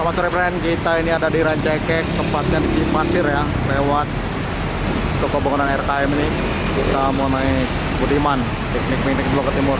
Selamat sore friend, kita ini ada di Rancaikek, tempatnya di Cipasir ya, lewat toko bangunan RKM ini. Kita mau naik Budiman, piknik Blok ke Timur.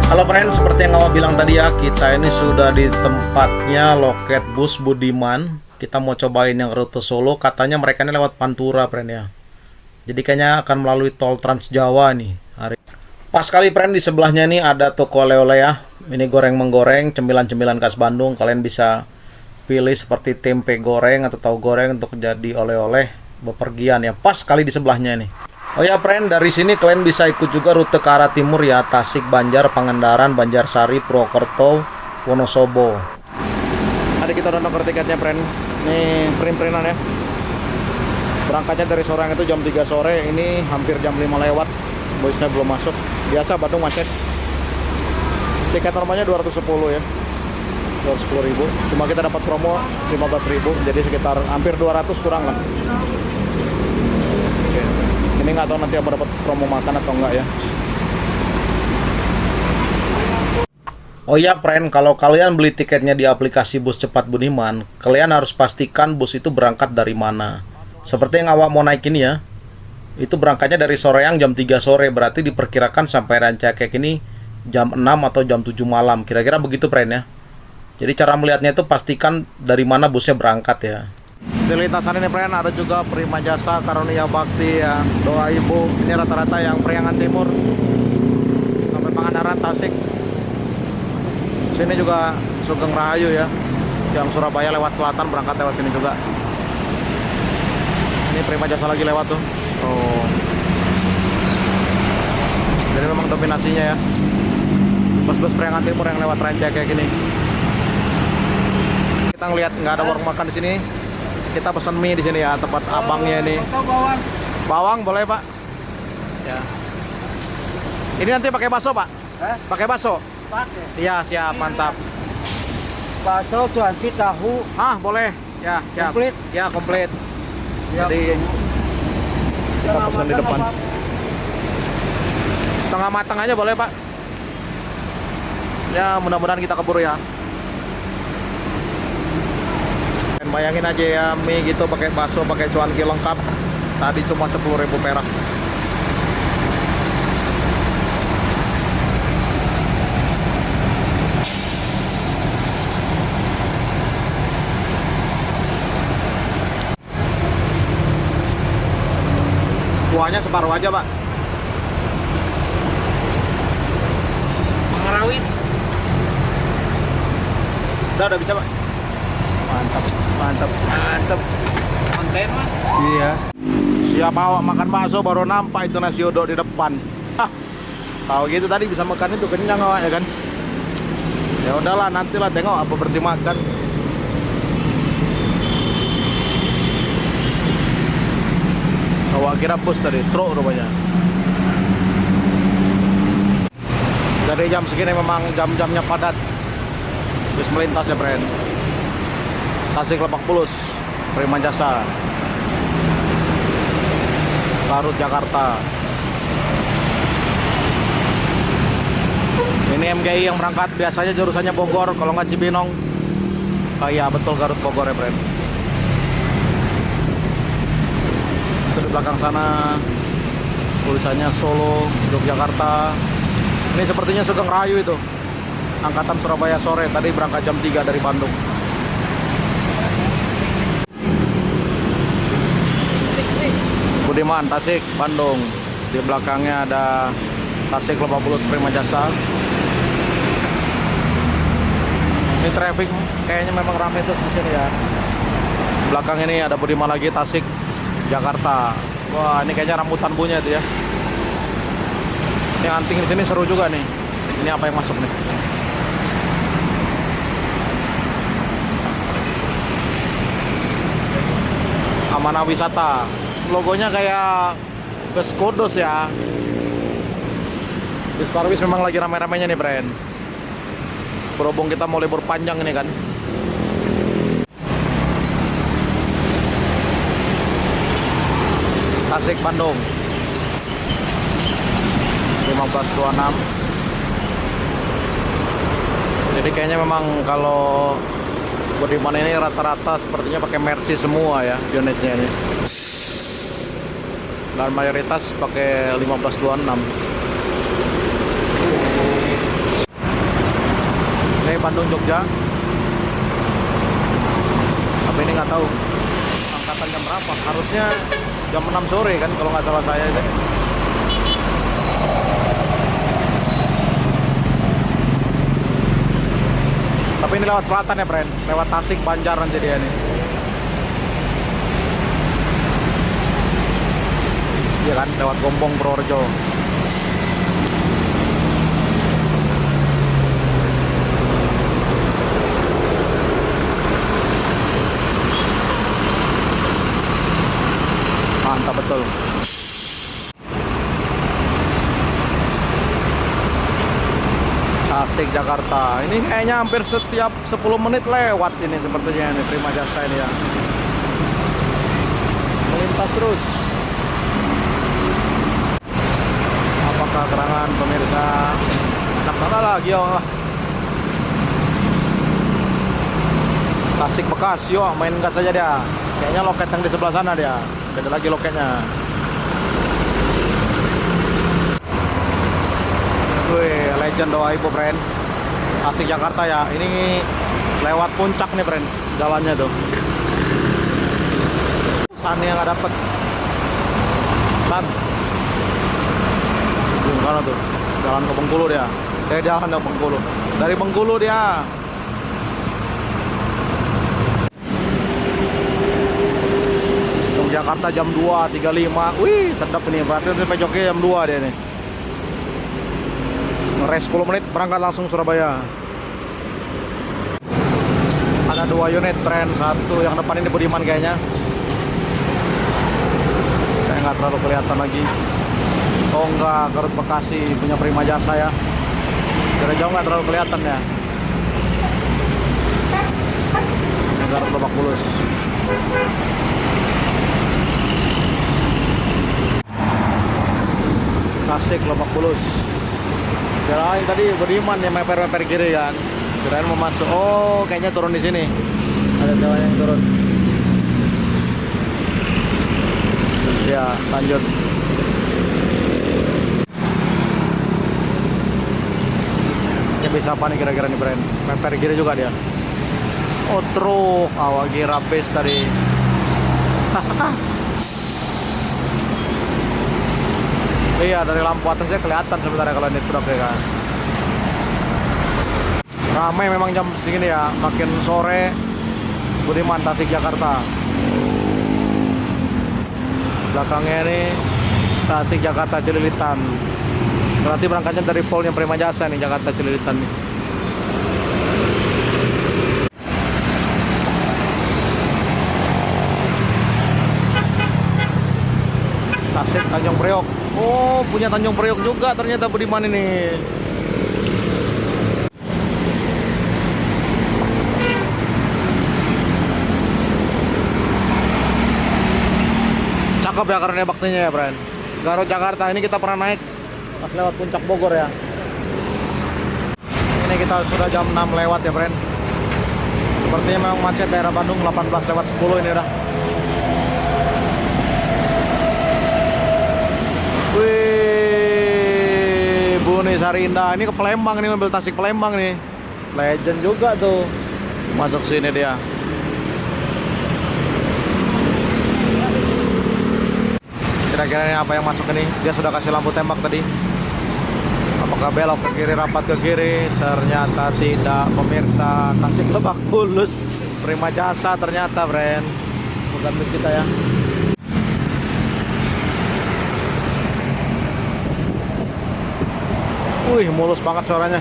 Halo friends, seperti yang awal bilang tadi ya, kita ini sudah di tempatnya loket bus Budiman. Kita mau cobain yang rute Solo, katanya mereka ini lewat Pantura friend ya. Jadi kayaknya akan melalui tol Trans Jawa nih hari. Pas kali friend, di sebelahnya nih ada toko oleh-oleh ya. Ini goreng-menggoreng, cemilan-cemilan khas Bandung. Kalian bisa pilih seperti tempe goreng atau tahu goreng untuk jadi oleh-oleh bepergian ya. Pas kali di sebelahnya nih. Oh ya friend, dari sini kalian bisa ikut juga rute ke arah timur ya, Tasik, Banjar, Pangandaran, Banjarsari, Purwokerto, Wonosobo. Tadi kita udah nuker tiketnya friend. Ini print-printan ya. Berangkatnya dari Sorong itu jam 3 sore, ini hampir jam 5 lewat. Busnya belum masuk. Biasa Bandung macet. Tiket normalnya 210 ya. 210.000. Cuma kita dapat promo 15.000, jadi sekitar hampir 200 kurang lah. Ini nggak tahu nanti mau dapat promo makan atau enggak ya. Oh ya friend, kalau kalian beli tiketnya di aplikasi Bus Cepat Budiman, kalian harus pastikan bus itu berangkat dari mana. Seperti yang awak mau naik ini ya, itu berangkatnya dari Soreang jam 3 sore, berarti diperkirakan sampai Rancaikek ini jam 6 atau jam 7 malam, kira-kira begitu friend ya. Jadi cara melihatnya itu pastikan dari mana busnya berangkat ya. Di lintasan ini friend ada juga Prima Jasa, Karunia Bakti ya, Doa Ibu. Ini rata-rata yang Priangan Timur sampai Pangandaran, Tasik. Sini juga Sugeng Rahayu ya, yang Surabaya lewat selatan berangkat lewat sini juga. Ini Prima Jasa lagi lewat tuh. Oh. Jadi memang dominasinya ya bus-bus Priangan Timur yang lewat Rancaikek gini. Kita ngelihat nggak ada warung makan di sini. Kita pesan mie di sini ya, tempat abangnya ini. Bawang. Bawang boleh pak? Ya. Ini nanti pakai bakso pak? Pakai bakso? Pakai. Iya siap, mantap. Bakso, cuanki, tahu. Ah boleh, ya siap. Komplit. Ya komplit. Ya. Jadi kita pesan di depan. Setengah matang aja boleh pak? Ya mudah-mudahan kita keburu ya. Bayangin aja ya, mie gitu pakai bakso, pakai cuanki lengkap. Tadi cuma 10.000 perak. Kuahnya separuh aja pak. Pengerawit. Udah bisa pak. Mantap. Konten mah. Iya. Siapa awak makan bakso baru nampak itu nasi uduk di depan. Ah, tahu gitu tadi bisa makan itu kenyang awak ya kan? Ya udahlah, nantilah tengok apa berarti makan. Awak kira bus tadi, truk rupanya. Jadi jam segini memang jam-jamnya padat. Bus melintas ya friend. Tasik Lebak Bulus, Prima Jasa, Garut Jakarta. Ini MGI yang berangkat, biasanya jurusannya Bogor, kalau nggak Cibinong. Oh iya betul, Garut Bogor ya friend. Itu di belakang sana tulisannya Solo, Yogyakarta. Ini sepertinya Sugeng Rahayu itu, angkatan Surabaya sore, tadi berangkat jam 3 dari Bandung. Budiman, Tasik, Bandung. Di belakangnya ada Tasik Lebak Bulus Prima Jasa. Ini traffic kayaknya memang ramai tuh di sini ya. Belakang ini ada Budiman lagi, Tasik Jakarta. Wah, ini kayaknya rambutan bunyi itu ya. Ini anting di sini seru juga nih. Ini apa yang masuk nih? Amanah Wisata. Logonya kayak bus Kodos ya. Di Sparwis memang lagi ramai-ramainya nih, Bren. Berhubung kita mau libur panjang ini kan. Tasik Bandung 1526. Jadi kayaknya memang kalau Budiman ini rata-rata sepertinya pakai Mercy semua ya unitnya ini. Dan mayoritas pakai 1526. Ini Bandung Jogja. Tapi ini nggak tahu angkatan jam berapa. Harusnya jam 6 sore kan kalau nggak salah saya itu. Tapi ini lewat selatan ya, Bren. Lewat Tasik, Banjar nanti dia nih. Iya kan, lewat Gombong, Purworejo. Mantap betul. Tasik Jakarta. Ini kayaknya hampir setiap 10 menit lewat ini sepertinya ini Prima Jasa ini ya. Melintas terus. Apakah keterangan pemirsa? Enak banget lagi ya. Tasik bekas, yuk main gas aja dia. Kayaknya loket yang di sebelah sana dia. Beda lagi loketnya. Wih, legend doa ibu, Bren. Tasik Jakarta ya. Ini lewat puncak nih, Bren. Jalannya tuh. San yang nggak dapet. San. Gimana tuh? Jalan ke Bengkulu dia. Jalan ke Bengkulu. Dari Bengkulu dia. Jakarta jam 2.35. Wih, sedap ini. Berarti sampai Jogja jam 2 dia nih. Ngeres 10 menit berangkat langsung Surabaya. Ada 2 unit tren, satu yang depan ini Budiman kayaknya. Kayak nggak terlalu kelihatan lagi. Oh enggak, Garut Bekasi punya Prima Jasa ya. Dari jauh nggak terlalu kelihatan ya. Garut Lebak Bulus. Tasik Lebak Bulus. Kirain tadi Budiman yang meper-meper kiri kan. Kirain mau masuk. Oh, kayaknya turun di sini. Ada jalan yang turun. Ya, lanjut. Ini bisa apa nih kira-kira nih, Bren? Meper kiri juga dia. Oh, truk. Awak kira base tadi. Iya, dari lampu atasnya kelihatan sebenarnya kalau ini truk ya kan. Ramai memang jam segini ya, makin sore. Budiman Tasik Jakarta. Belakangnya ini Tasik Jakarta Cililitan. Berarti berangkatnya dari polnya Prima Jasa nih, Jakarta Cililitan nih. Tasik Tanjung Priok. Oh, punya Tanjung Priok juga ternyata Budiman ini. Cakep ya karena baktinya ya, Bren. Garut Jakarta ini kita pernah naik pas lewat puncak Bogor ya. Ini kita sudah jam 6 lewat ya, Bren. Sepertinya memang macet daerah Bandung 18:10 ini udah. Wih, Buni Sarinda ini ke Palembang nih, mobil Tasik Palembang nih. Legend juga tuh. Masuk sini dia. Kira-kira ini apa yang masuk ini? Dia sudah kasih lampu tembak tadi. Apakah belok ke kiri, rapat ke kiri? Ternyata tidak, pemirsa. Tasik Lebak Bulus, Prima Jasa ternyata, friend. Bukan milik kita ya. Wih, mulus banget suaranya.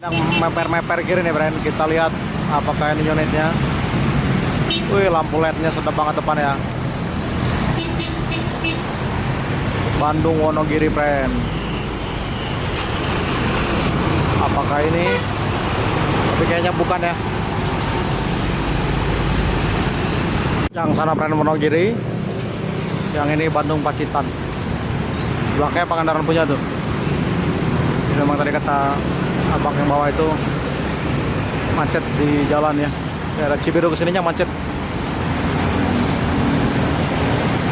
Yang meper-meper kiri nih, friend. Kita lihat apakah ini unitnya. Wih, lampu LED-nya sedap banget depan ya. Bandung Wonogiri, friend. Apakah ini? Tapi kayaknya bukan ya. Yang sana, friend, Wonogiri. Yang ini Bandung Pacitan. Belakangnya Pangandaran punya tuh. Ini memang tadi kata abang yang bawa itu macet di jalan ya. Daerah Cibiru kesininya macet.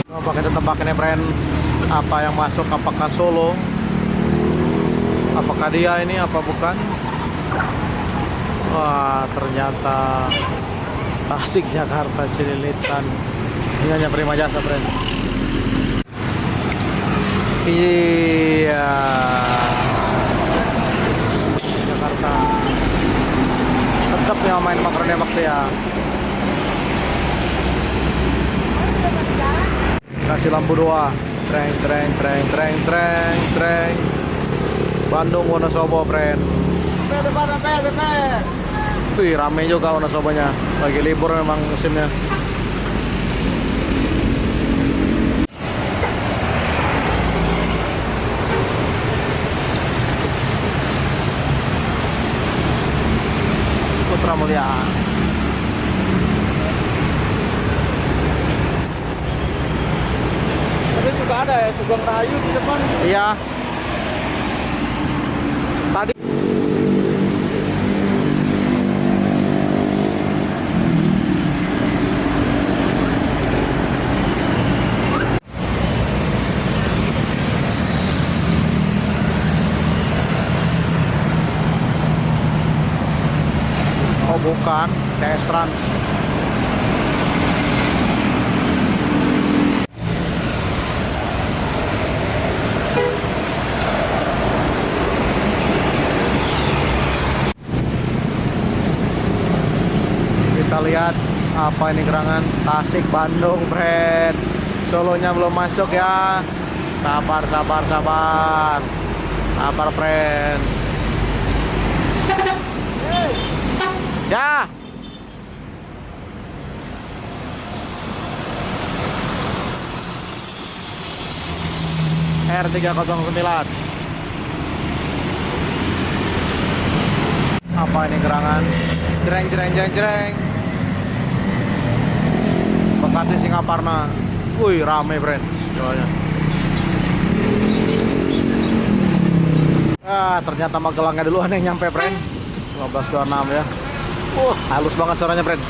Coba kita tebakin ya, friend. Apa yang masuk, apakah Solo, apakah dia ini, apa bukan. Wah, ternyata Tasik, Jakarta, Cililitan. Ini hanya Prima Jasa, friend. Jakarta. Sedap ya main makaroni waktu ya. Kasih lampu 2. Treng treng treng treng treng treng. Bandung Wonosobo, friend. Wih, rame juga Wonosobonya. Lagi libur memang musimnya. Putra Mulia. Tapi suka ada ya Sugeng Rahayu di depan. Iya. Tadi oh bukan, TS Trans. Kita lihat apa ini gerangan Tasik Bandung, friend. Solonya belum masuk ya. Sabar, sabar, sabar. Sabar, friend. Ya. R309. Apa ini gerangan? Jreng jreng jreng jreng. Bekasi Singaparna. Wih, rame, friend. Jalannya. Ternyata Magelangnya duluan yang nyampe, friend. 1526 ya. Halus banget suaranya, friend.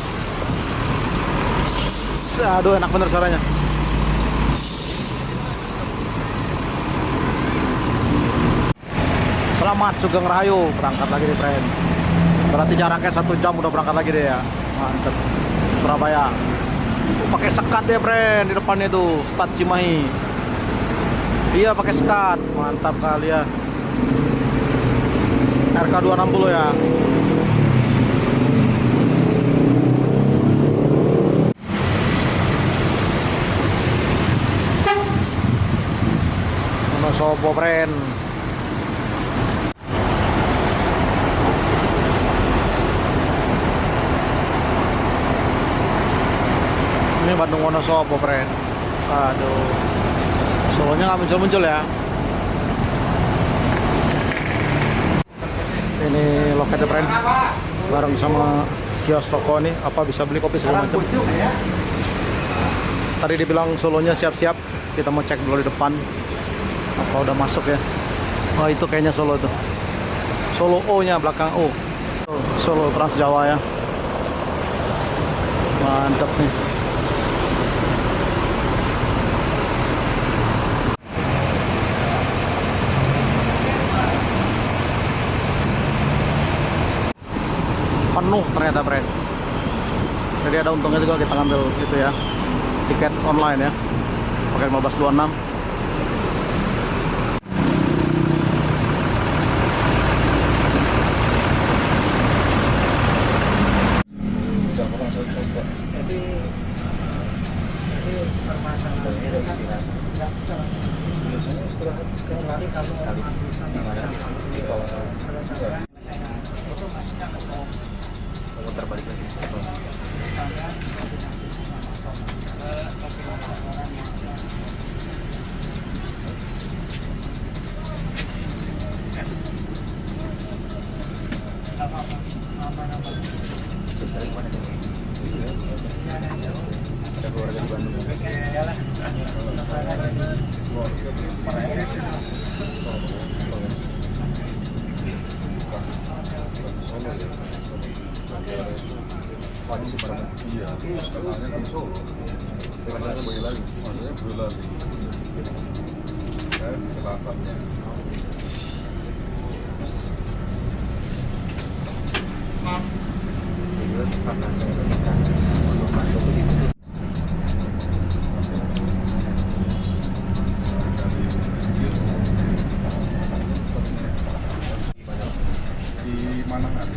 Aduh, enak bener suaranya. Selamat Sugeng Rahayu, berangkat lagi nih, friend. Berarti jaraknya 1 jam udah berangkat lagi deh ya. Mantep. Surabaya. Pakai sekat ya, friend, di depannya tuh, Stad Cimahi. Iya, pakai sekat. Mantap kali ya. RK260 ya. Wonosobo, friend. Ini Bandung Wonosobo, friend. Aduh, Solonya nggak muncul-muncul ya. Ini loketnya, friend. Bareng sama kios toko nih. Apa bisa beli kopi segala macam. Tadi dibilang Solonya siap-siap. Kita mau cek dulu di depan. Apa udah masuk ya? Oh, itu kayaknya Solo tuh. Solo O-nya belakang O. Solo Trans Jawa ya. Mantap nih. Penuh ternyata, friend. Jadi ada untungnya juga kita ngambil gitu ya. tiket online ya, pakai 1526. Iya, terus kenalnya kan Solo. Rasanya Boyolali. Maksudnya Boyolali. Saya di selatannya. Di Manahan.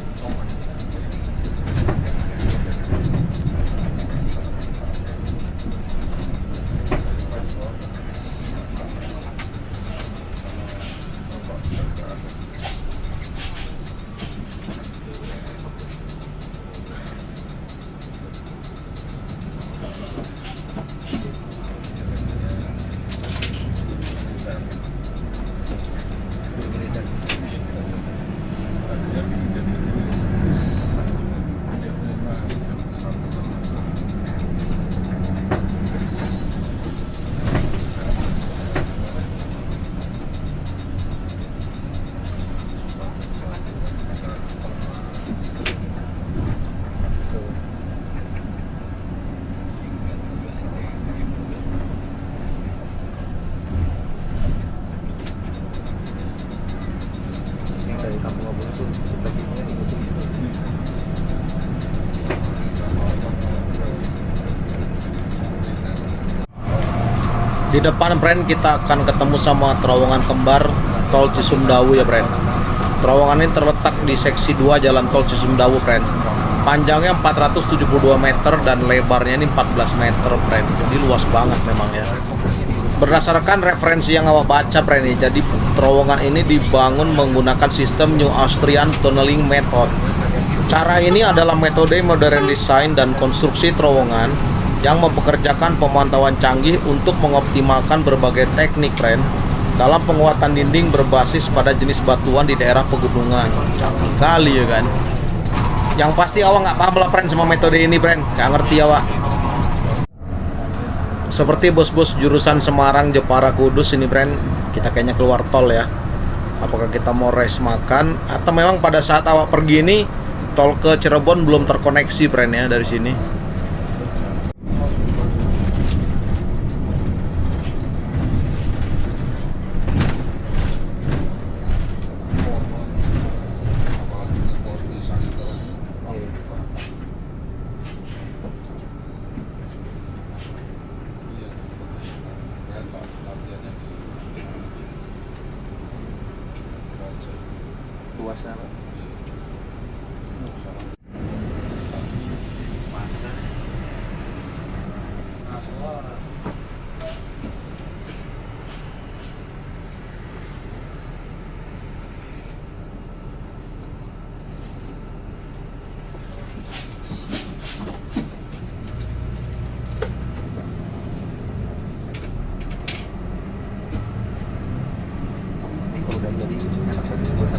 Dari kampung Abang itu cita-citanya di sini. Di depan friend kita akan ketemu sama terowongan kembar tol Cisumdawu ya friend. Terowongan ini terletak di seksi 2 jalan tol Cisumdawu friend. Panjangnya 472 meter dan lebarnya ini 14 meter friend. Jadi luas banget memang ya. Berdasarkan referensi yang awak baca friend ini, jadi terowongan ini dibangun menggunakan sistem New Austrian Tunneling Method. Cara ini adalah metode modern desain dan konstruksi terowongan yang mempekerjakan pemantauan canggih untuk mengoptimalkan berbagai teknik friend dalam penguatan dinding berbasis pada jenis batuan di daerah pegunungan. Canggih kali ya kan. Yang pasti awak nggak paham lah friend sama metode ini friend, nggak ngerti awak. Seperti bos-bos jurusan Semarang, Jepara, Kudus ini friend, kita kayaknya keluar tol ya. Apakah kita mau rest makan atau memang pada saat awak pergi ini tol ke Cirebon belum terkoneksi friend ya dari sini. Puasa. Ini kalau udah jadi enak banget puasa.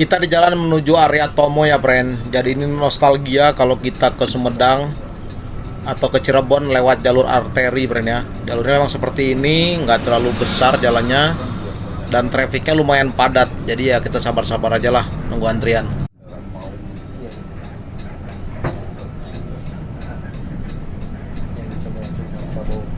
Kita di jalan menuju area Tomo ya, friend. Jadi ini nostalgia kalau kita ke Sumedang atau ke Cirebon lewat jalur arteri, friend ya. Jalurnya memang seperti ini, nggak terlalu besar jalannya dan trafiknya lumayan padat. Jadi ya kita sabar-sabar aja lah nunggu antrian. Yang dicoba yang sama Prabowo.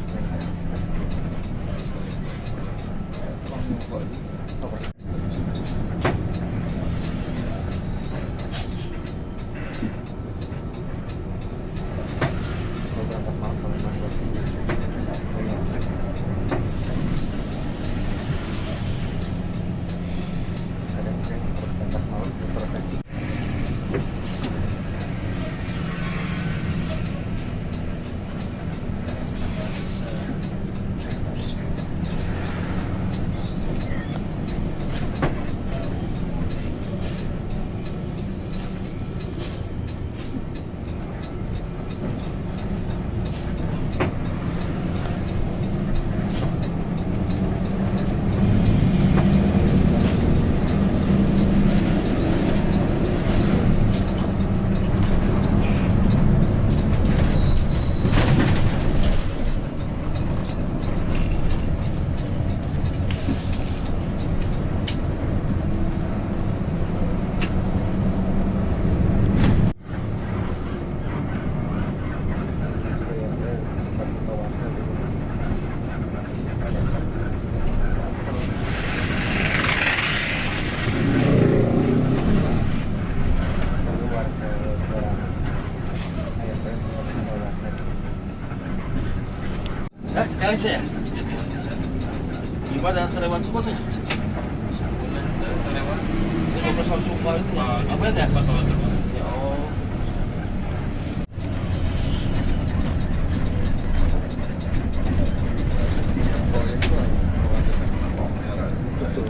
Kalau berangkat malam kalau masuk sini banyak trek. Kadang trek berangkat malam berangkat. Sekarang saya gimana terlewat semua tuh? Terlewat. 15 tahun suka itu apa ya? Ya oh. Betul.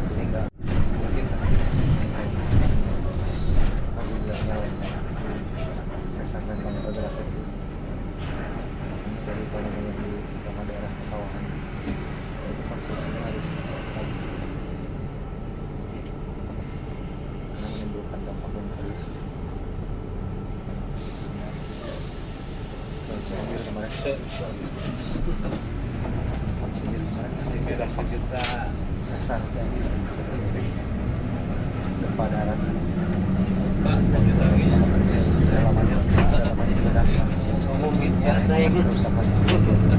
Jadi enggak mungkin harus bilangnya sesar dan kamera grafik dari namanya di beberapa daerah pesawahan itu konstruksinya harus habis karena menimbulkan dampak yang serius. Dan Cianjur kemarin Cianjur kemarin masih beda 1 juta sesar Cianjur gempa darat dalamannya juga dasar Ngomongin ada yang kerusakan yang luar biasa.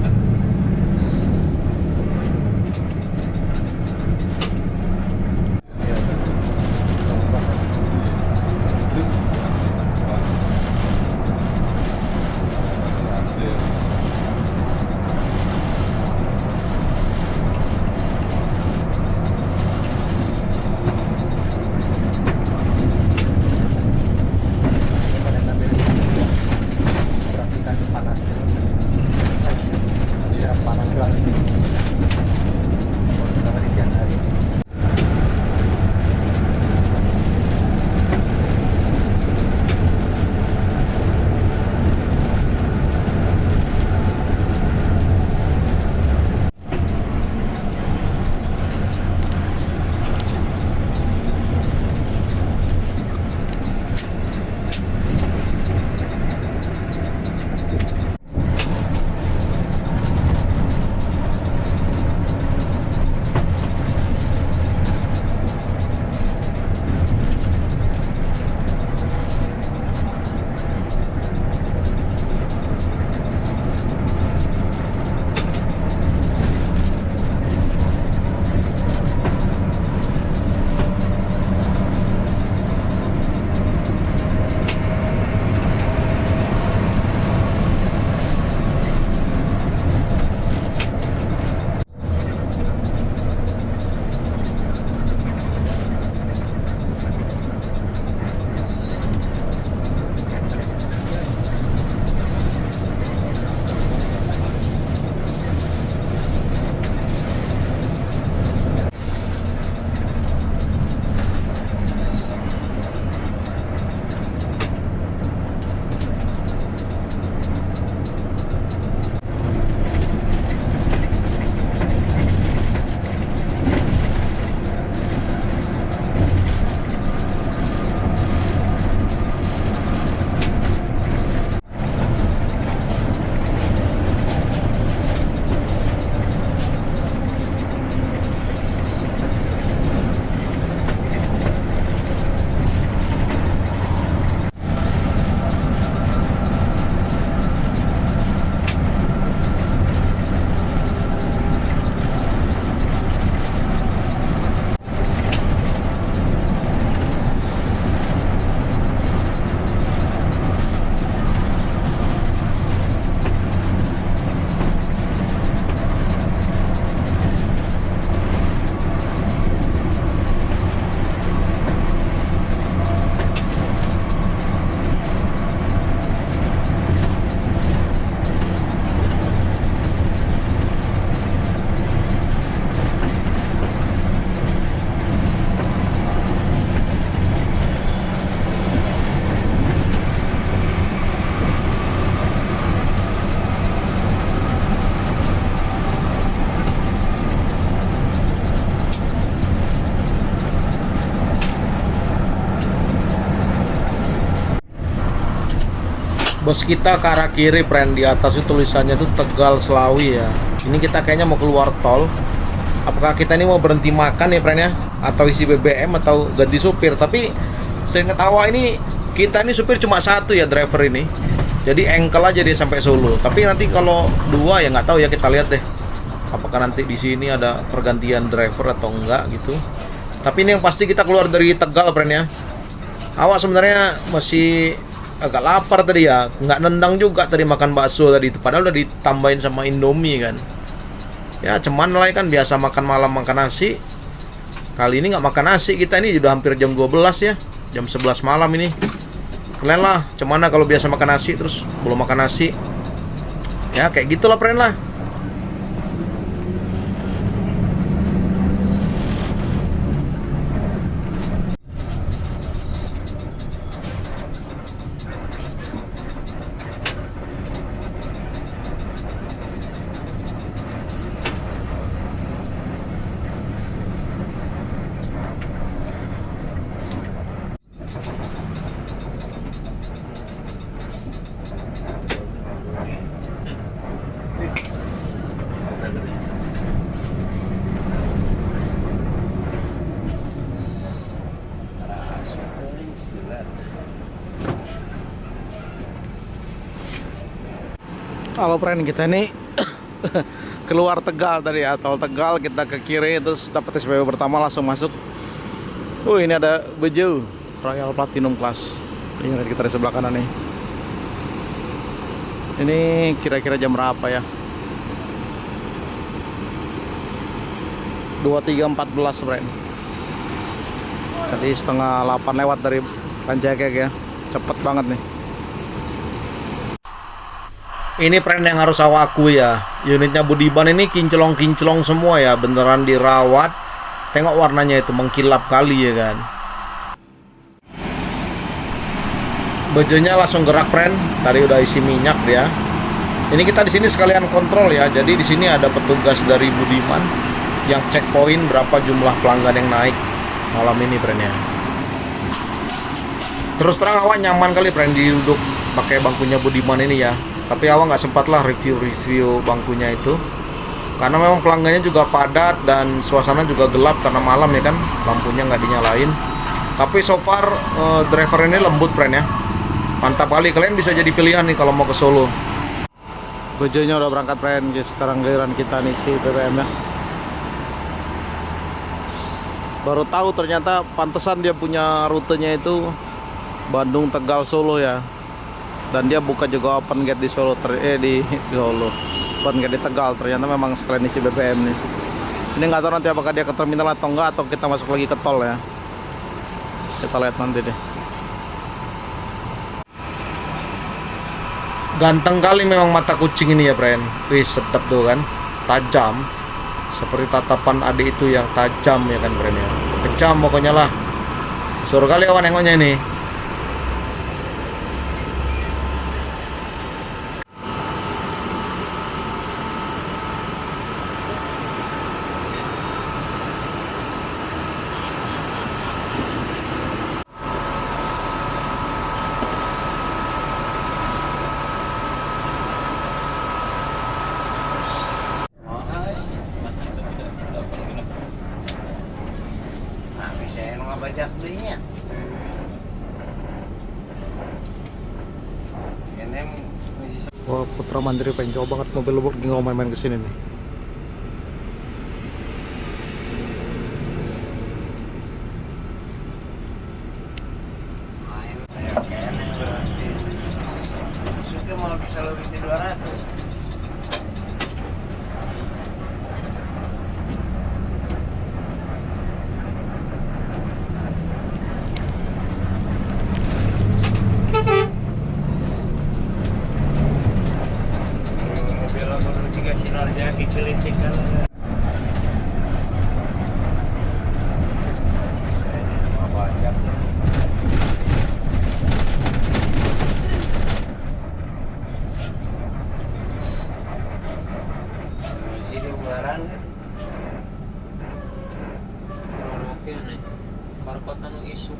Perhatikan panasnya. Bos kita ke arah kiri, friend. Di atas itu tulisannya tuh Tegal Selawi ya. Ini kita kayaknya mau keluar tol. Apakah kita ini mau berhenti makan ya, friend ya? Atau isi BBM atau ganti supir? Tapi saya ketawa ini kita ini supir cuma satu ya, driver ini. Jadi engkel aja dia sampai Solo. Tapi nanti kalau dua ya nggak tahu ya, kita lihat deh. Apakah nanti di sini ada pergantian driver atau enggak gitu. Tapi ini yang pasti kita keluar dari Tegal, friend ya. Awak sebenarnya masih agak lapar tadi ya, nggak nendang juga tadi makan bakso tadi itu, padahal udah ditambahin sama Indomie kan. Ya cuman lah kan biasa makan malam makan nasi. Kali ini nggak makan nasi, kita ini udah hampir jam 12 ya, jam 11 malam ini. Kalian lah, cuman kalau biasa makan nasi terus belum makan nasi. Ya kayak gitulah, friend lah. Halo friend, kita ini keluar Tegal tadi ya, tol Tegal, kita ke kiri terus dapat SPB pertama langsung masuk. Ini ada baju Royal Platinum Class. Ini kita di sebelah kanan nih. Ini kira-kira jam berapa ya? 23.14 friend. Tadi setengah 8 lewat dari Rancaikek ya. Cepet banget nih. Ini friend yang harus awak akui ya, unitnya Budiman ini kinclong-kinclong semua ya, beneran dirawat. Tengok warnanya itu mengkilap kali ya kan. Bajunya langsung gerak friend, tadi udah isi minyak dia. Ini kita di sini sekalian kontrol ya, jadi di sini ada petugas dari Budiman yang checkpoint berapa jumlah pelanggan yang naik malam ini friend ya. Terus terang awak nyaman kali friend duduk pakai bangkunya Budiman ini ya. Tapi awak nggak sempat lah review bangkunya itu, karena memang pelanggannya juga padat dan suasana juga gelap karena malam ya kan, lampunya nggak dinyalain. Tapi so far driver ini lembut friend ya, mantap kali. Kalian bisa jadi pilihan nih kalau mau ke Solo. Bojonya udah berangkat friend, sekarang giliran kita nih si BBM ya. Baru tahu ternyata pantesan dia punya rutenya itu Bandung, Tegal, Solo ya. Dan dia buka juga open gate di Solo, di Solo, open gate di Tegal. Ternyata memang sekalian isi BBM nih. Ini nggak tahu nanti apakah dia ke terminal atau enggak, atau kita masuk lagi ke tol ya. Kita lihat nanti deh. Ganteng kali memang mata kucing ini ya friend. Wih sedap tuh kan, tajam. Seperti tatapan adik itu yang tajam ya kan friend ya. Kejam pokoknya lah. Suruh kali awan nengoknya ini. Bajak belinya. Wah, Putra Mandiri pengen coba banget mobil lu nggak main-main kesini nih. Sudah malah bisa lebih dari 200. Kelitik kan. Banyak. Di sini barang. Oke nih. Karpet anu isu.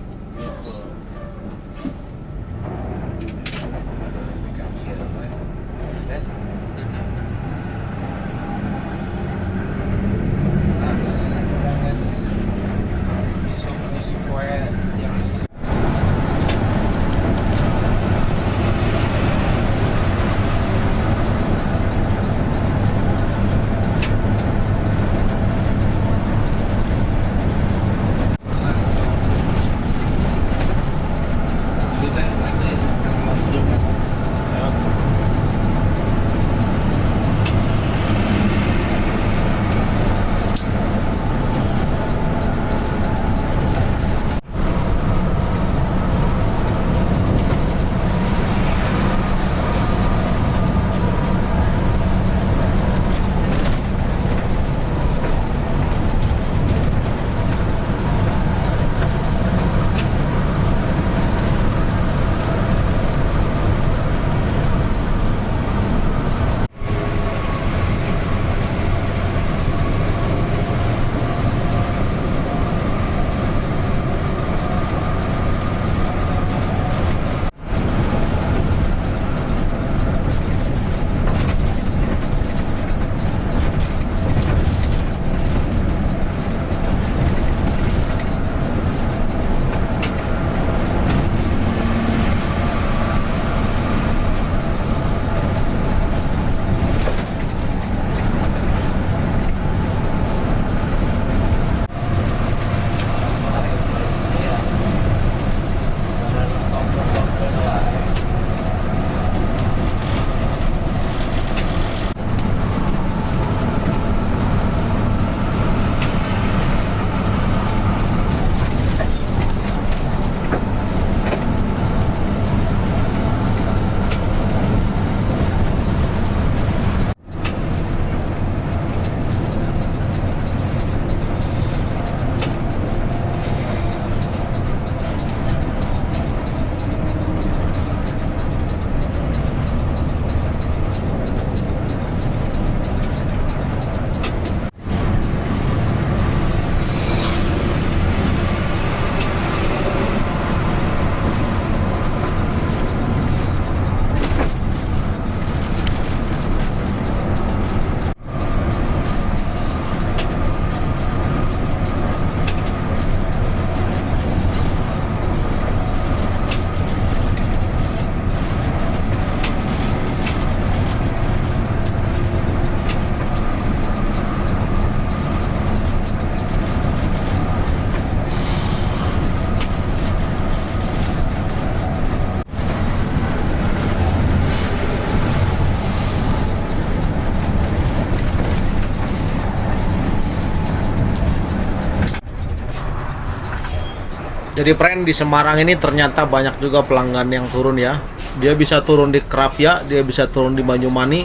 Jadi friend, di Semarang ini ternyata banyak juga pelanggan yang turun ya. Dia bisa turun di Krapia, dia bisa turun di Banyumani,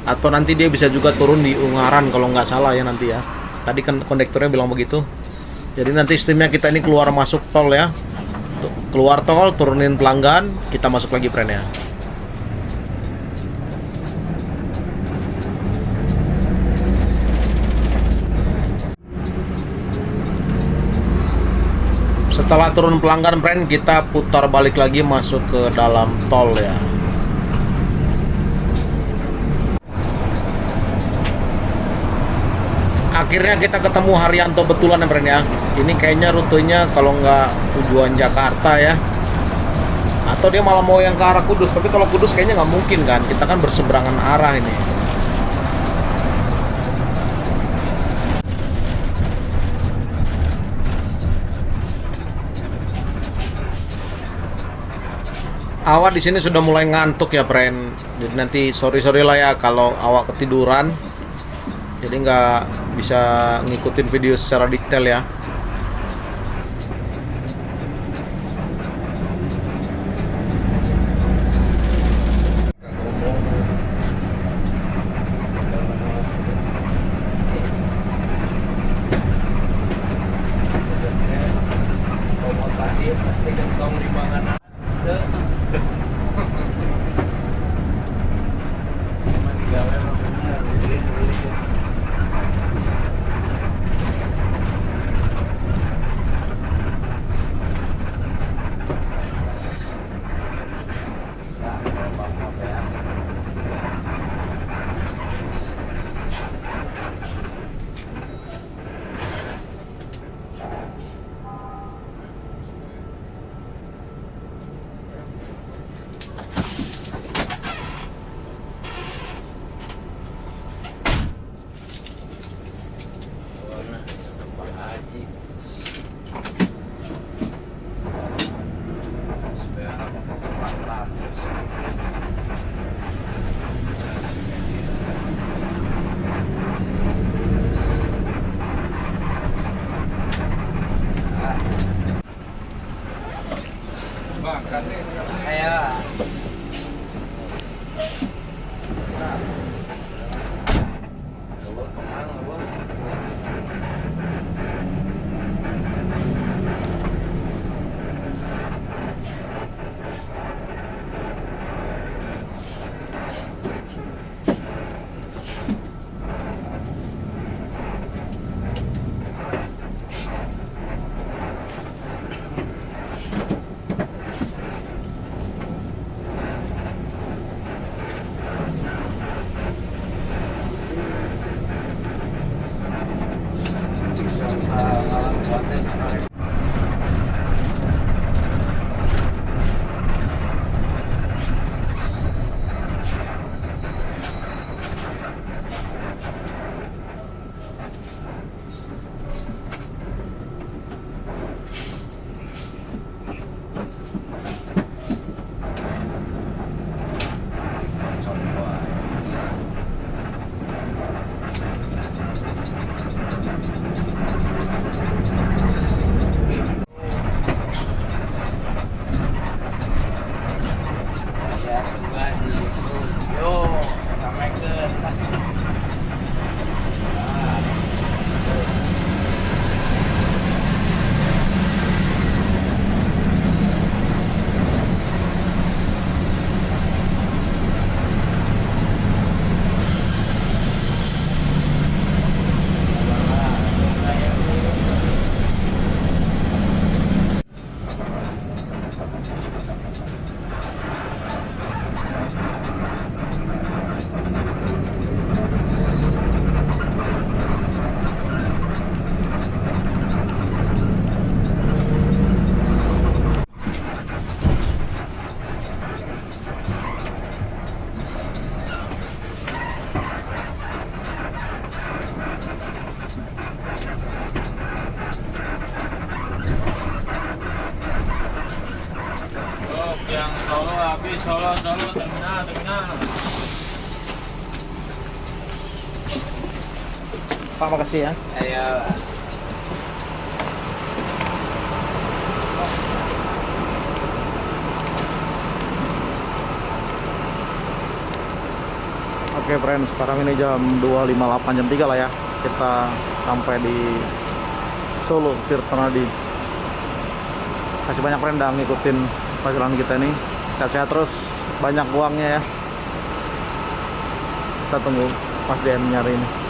atau nanti dia bisa juga turun di Ungaran kalau nggak salah ya nanti ya. Tadi kan kondekturnya bilang begitu. Jadi nanti sistemnya kita ini keluar masuk tol ya. Keluar tol, turunin pelanggan, kita masuk lagi friend ya. Setelah turun pelanggan friend, kita putar balik lagi masuk ke dalam tol ya. Akhirnya kita ketemu Haryanto betulan ya friend ya. Ini kayaknya rutenya kalau nggak tujuan Jakarta ya, atau dia malah mau yang ke arah Kudus. Tapi kalau Kudus kayaknya nggak mungkin kan, kita kan berseberangan arah ini. Awak di sini sudah mulai ngantuk ya friend. Jadi nanti sorry lah ya kalau awak ketiduran. Jadi nggak bisa ngikutin video secara detail ya. Pasti kentong di mana? Ayo. Yang Solo habis, Solo terminal. Pak, makasih ya. Ayo. Oke friends, sekarang ini jam 2.58, jam 3 lah ya. Kita sampai di Solo, Tirtonadi. Kasih banyak friend udah ngikutin perjalanan kita ini. Sehat-sehat terus, banyak uangnya ya. Kita tunggu Mas DM nyari ini.